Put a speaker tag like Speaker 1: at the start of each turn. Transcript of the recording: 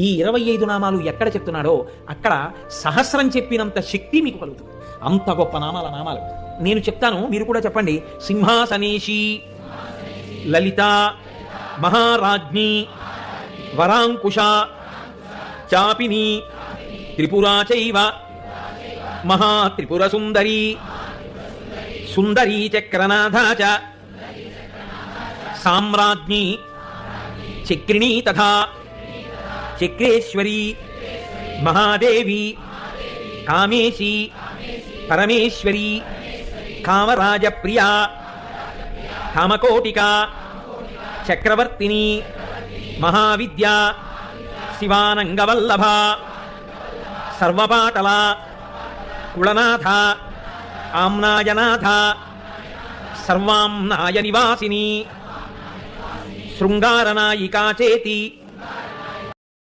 Speaker 1: ఈ 25 నామాలు ఎక్కడ చెప్తున్నాడో అక్కడ సహస్రం చెప్పినంత శక్తి మీకు కలుగుతుంది. అంత గొప్ప నామాలు నేను చెప్తాను, మీరు కూడా చెప్పండి. సింహాసనేషి, లలిత, మహారాజ్ఞి, వరాంకుశ, చాపిని, త్రిపురా చైవ, మహాత్రిపుర సుందరి, సుందరీ చక్రనాథ చ, సామ్రాజ్ఞి, చక్రిణీ తథా చక్రేశ్వరి, మహాదేవి, కామేశి, పరమేశ్వరి, కామరాజప్రియ, కామకోటిక, చక్రవర్తిని, మహావిద్య, శివానంగవల్లభ, సర్వపాటల, కుళనాథ, ఆమ్నాయనాథ, సర్వాంనాయ నివాసిని, శృంగారనాయికా చేతి,